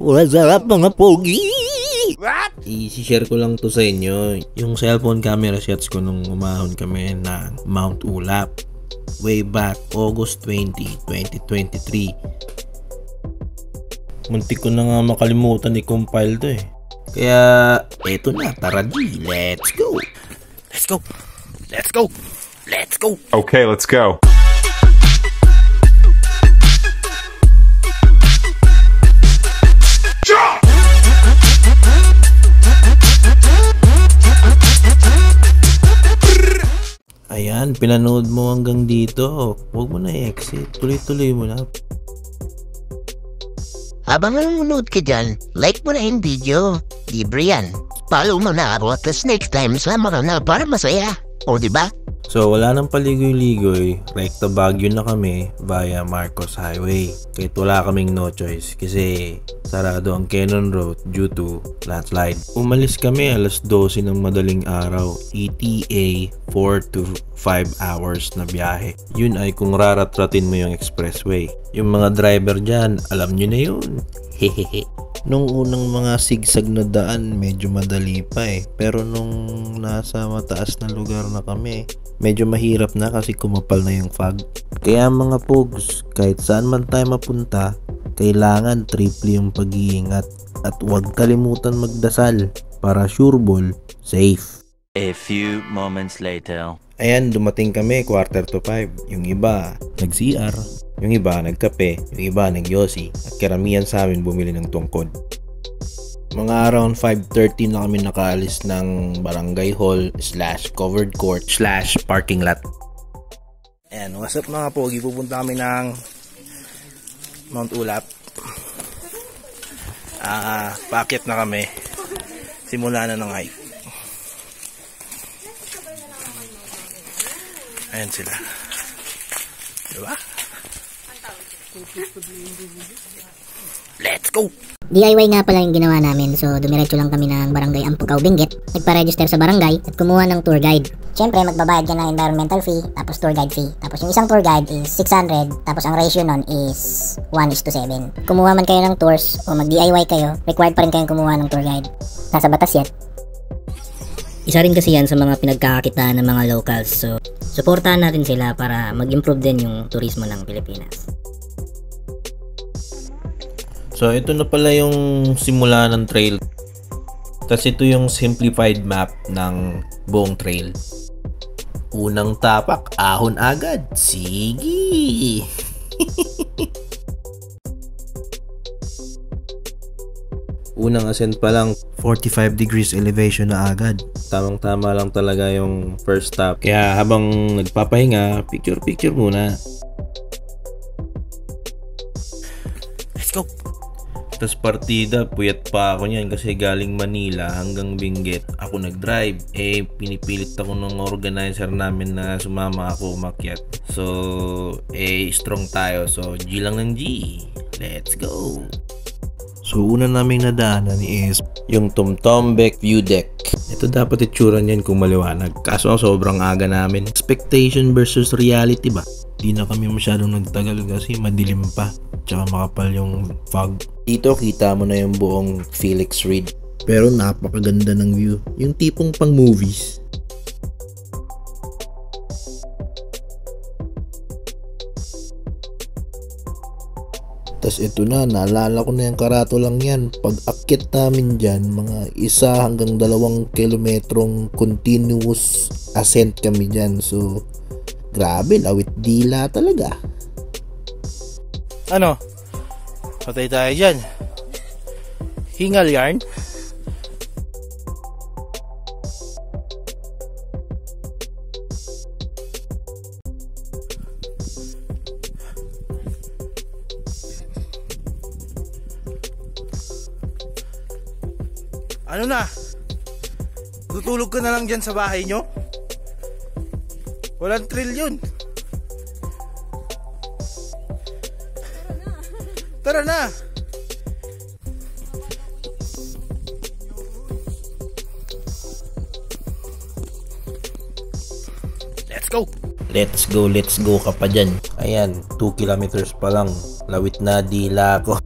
Masarap mga pogi! What? I-share ko lang to sa inyo. Yung cellphone camera shots ko nung umahon kami ng Mount Ulap. Way back August 20, 2023. Muntik ko na nga makalimutan i-compile to eh. Kaya eto na, tara G, let's go! Let's go! Let's go! Let's go! Okay, let's go. Ayan, pinanood mo hanggang dito. Huwag mo na i-exit. Tuloy-tuloy mo na. Habang nanonood ka dyan, like mo na yung video. Libre yan. Follow mo na ako at next time sama ka na para masaya. O diba? So wala nang paligoy-ligoy, rekta Baguio na kami via Marcos Highway. Kahit wala kaming no choice kasi sarado ang Cannon Road due to landslide. Umalis kami alas 12 ng madaling araw, ETA 4 to 5 hours na biyahe. Yun ay kung raratratin mo yung expressway. Yung mga driver dyan, alam nyo na yun. Hehehe. Nung unang mga sigsag na daan, medyo madali pa eh. Pero nung nasa mataas na lugar na kami, medyo mahirap na kasi kumapal na yung fog. Kaya mga pogs, kahit saan man tayo mapunta, kailangan triple yung pag-iingat. At huwag kalimutan magdasal para sure ball, safe. A few moments later. Ayan, dumating kami 4:45. Yung iba, nag-CR. Yung iba, nagkape. Yung iba, nag-yosi. At karamihan sa amin bumili ng tungkod. Mga around 5:30 na kami nakaalis ng barangay hall / covered court / parking lot. Ayan, what's up mga pogi? Pupunta kami ng Mount Ulap. Paakyat na kami. Simula na ng hike. Ayan sila. Diba? Let's go! DIY nga pala yung ginawa namin, so dumiretso lang kami ng barangay Ampugaw, Benguet. Nagpa-register sa barangay at kumuha ng tour guide. Siyempre, magbabayad ka ng environmental fee, tapos tour guide fee. Tapos yung isang tour guide is 600, tapos ang ratio nun is 1:7. Kumuha man kayo ng tours o mag-DIY kayo, required pa rin kayong kumuha ng tour guide. Nasa batas yan. Isa rin kasi yan sa mga pinagkakakitaan ng mga locals, so suportahan natin sila para mag-improve din yung turismo ng Pilipinas. So ito na pala yung simula ng trail. Tapos ito yung simplified map ng buong trail. Unang tapak, ahon agad. Sige! Unang ascent pa lang, 45 degrees elevation na agad. Tamang-tama lang talaga yung first stop. Kaya habang nagpapahinga, picture muna. Let's go! Tapos partida, puyat pa ako niyan kasi galing Manila hanggang Benguet. Ako nag-drive. Pinipilit ako ng organizer namin na sumama ako umakyat. So, strong tayo. So, G lang ng G. Let's go! So, una naming nadaanan is yung Tumtombek View Deck. Ito dapat itsura niyan kung maliwanag. Kaso sobrang aga namin. Expectation versus reality ba? Di na kami masyadong nagtagal kasi madilim pa. Tsaka makapal yung fog. Dito kita mo na yung buong Felix Reed. Pero napakaganda ng view. Yung tipong pang movies. Tas ito na, naalala ko na yung karato lang yan. Pag akit namin dyan, mga 1 hanggang 2 kilometrong continuous ascent kami dyan. So, grabe, lawit dila talaga. Ano? Patay tayo dyan. Hingal yarn. Ano na? Tutulog ka na lang dyan sa bahay nyo? Walang thrill yun. Tara na! Let's go! Let's go ka pa dyan. Ayan, 2 kilometers pa lang. Lawit na dila ko.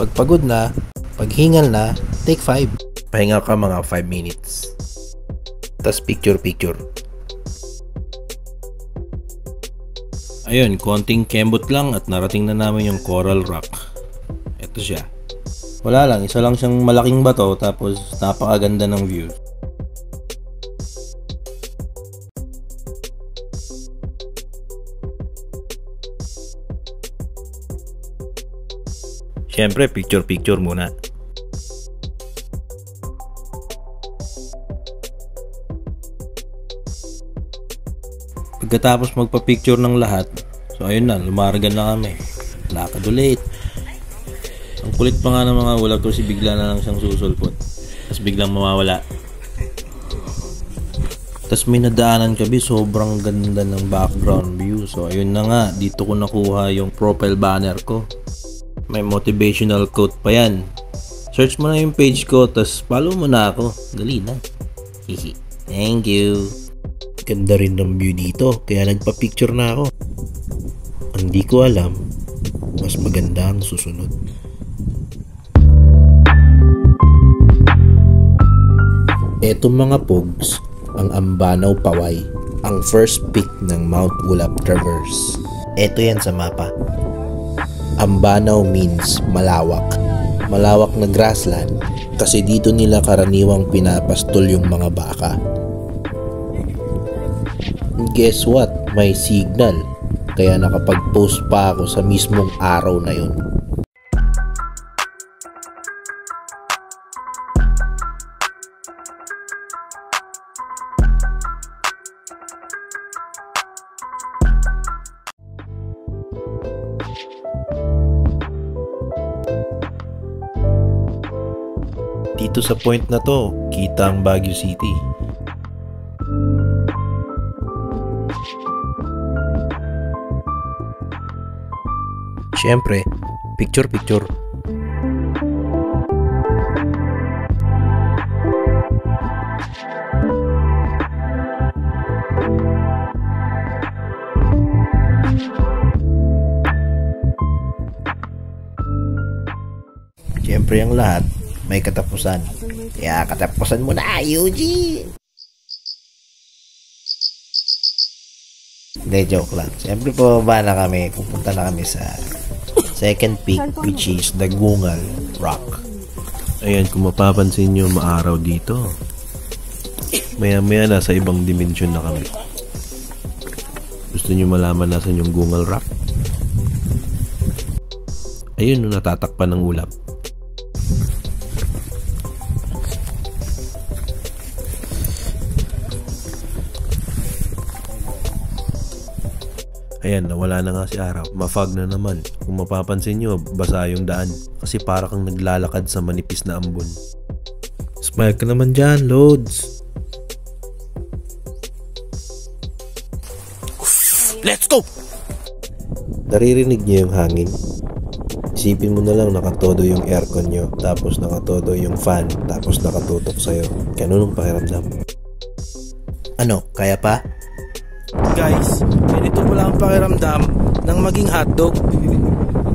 Pag pagod na, pag hingal na, take 5. Pahinga ka mga 5 minutes. Tas picture. Ayun, konting kembot lang at narating na namin yung Coral Rock. Ito siya. Wala lang, isa lang siyang malaking bato tapos napakaganda ng view. Siyempre, picture muna. Pagkatapos magpa-picture ng lahat, so ayun na, lumargan na kami. Lakad ulit. Ang kulit pa nga ng mga ulap kasi bigla na lang siyang susulpot. Tapos biglang mawawala. Tapos may nadaanan kami, sobrang ganda ng background view. So ayun na nga, dito ko nakuha yung profile banner ko. May motivational quote pa yan. Search mo na yung page ko, tapos follow mo na ako. Dali na. Hihi. Thank you. Ganda rin ng view dito, kaya nagpa-picture na ako. Hindi ko alam, mas maganda ang susunod. Etong mga pogs, ang Ambanaw Paway, ang first peak ng Mount Ulap Traverse. Eto yan sa mapa. Ambanaw means malawak. Malawak na grassland kasi dito nila karaniwang pinapastol yung mga baka. Guess what? May signal. Kaya nakapag-post pa ako sa mismong araw na yun. Dito sa point na to, kita ang Baguio City. Siyempre, picture. Siyempre ang lahat may katapusan. Kaya katapusan mo na, Eugene! Hindi, joke lang. Siyempre po ba na kami, pupunta na kami sa second peak, which is the Gungal Rock. Ayan, kung mapapansin nyo, maaraw dito. Maya nasa ibang dimensyon na kami. Gusto nyo malaman nasan yung Gungal Rock? Ayun, natatakpan ng ulap. Ayan, nawala na nga si araw. Mafog na naman. Kung mapapansin nyo, basa yung daan. Kasi para kang naglalakad sa manipis na ambon. Smile ka naman dyan, Loads. Let's go! Naririnig nyo yung hangin? Isipin mo na lang nakatodo yung aircon nyo, tapos nakatodo yung fan, tapos nakatutok sa'yo. Ganun ang pakiramdam. Ano, kaya pa? Guys, ganito pala ang pakiramdam ng maging hotdog.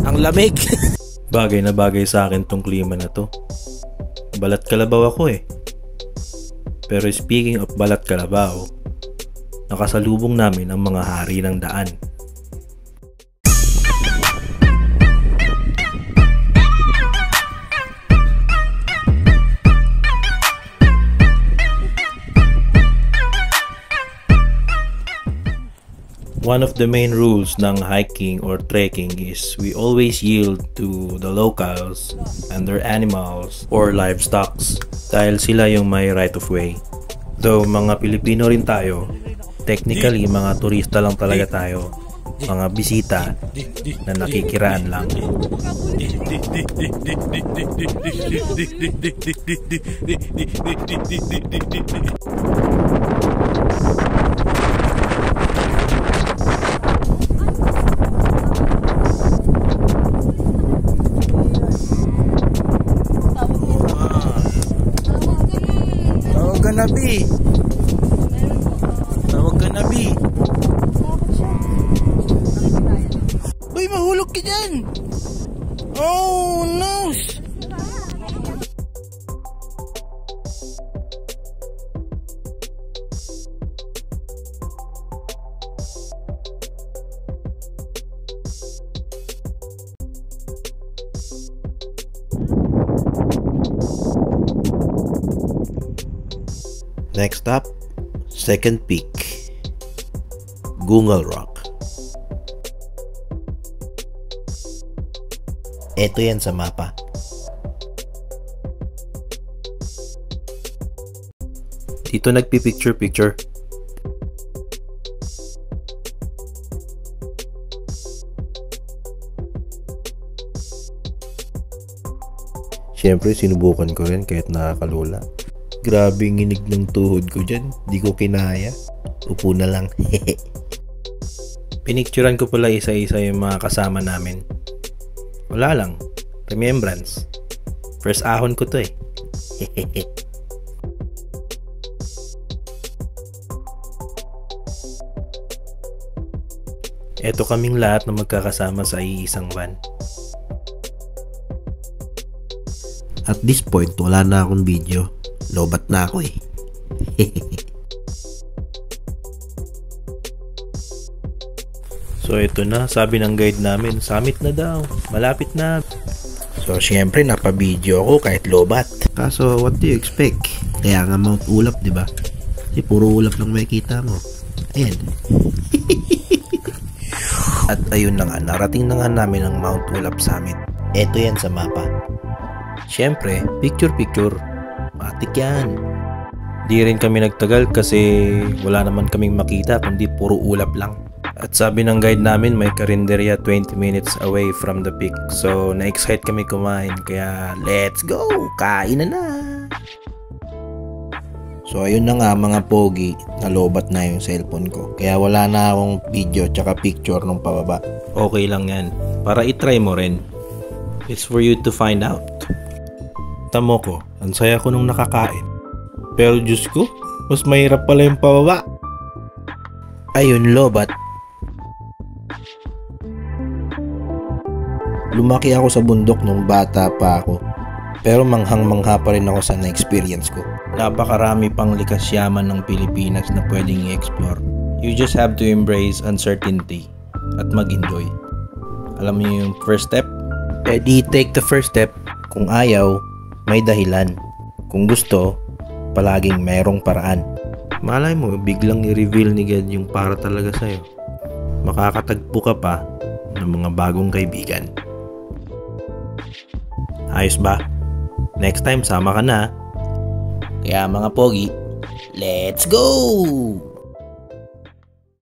Ang lamig. Bagay na bagay sa akin tong klima na to. Balat kalabaw ako eh. Pero speaking of balat kalabaw, nakasalubong namin ang mga hari ng daan. One of the main rules ng hiking or trekking is we always yield to the locals and their animals or livestock dahil sila yung may right of way. Though mga Pilipino rin tayo, technically mga turista lang talaga tayo, mga bisita na nakikiraan lang. Tawag ka na, B. Uy, mahulog ka dyan. Oh no! Next stop, second peak, Gungal Rock. Ito yan sa mapa. Dito nagpipicture-picture. Siyempre, sinubukan ko rin kahit nakakalula. Grabe ang inig ng tuhod ko dyan. Di ko kinaya. Upo na lang. Pinicturan ko pala isa-isa yung mga kasama namin. Wala lang. Remembrance. First ahon ko to eh. Eto kaming lahat na magkakasama sa iisang van. At this point, wala na akong video. Lobat na ako eh. So ito na, sabi ng guide namin, summit na daw, malapit na. So syempre napabideo ako kahit lobat. Kaso what do you expect? Kaya nga Mount Ulap, di ba? Kasi puro ulap lang makikita mo. Ayan. At ayun na nga, narating na nga namin ang Mount Ulap Summit. Ito yan sa mapa. Syempre, picture-picture. Matik yan. Di rin kami nagtagal kasi wala naman kaming makita kundi puro ulap lang. At sabi ng guide namin may karinderya 20 minutes away from the peak. So na-excite kami kumain kaya let's go! Kain na! So ayun na nga mga pogi, nalobat na yung cellphone ko. Kaya wala na akong video tsaka picture nung pababa. Okay lang yan. Para itry mo rin. It's for you to find out. Tamo ko, ang saya ko nung nakakain. Pero Diyos ko, mas mahirap pala yung pababa. Ayun lobat. Lumaki ako sa bundok nung bata pa ako. Pero manghang-mangha pa rin ako sa na-experience ko. Napakarami pang likas yaman ng Pilipinas na pwedeng i-explore. You just have to embrace uncertainty at mag-enjoy. Alam niyo yung first step? Di take the first step. Kung ayaw, may dahilan. Kung gusto, palaging mayroong paraan. Malay mo, biglang i-reveal ni God yung para talaga sa'yo. Makakatagpo ka pa ng mga bagong kaibigan. Ayos ba? Next time, sama ka na. Kaya mga pogi, let's go!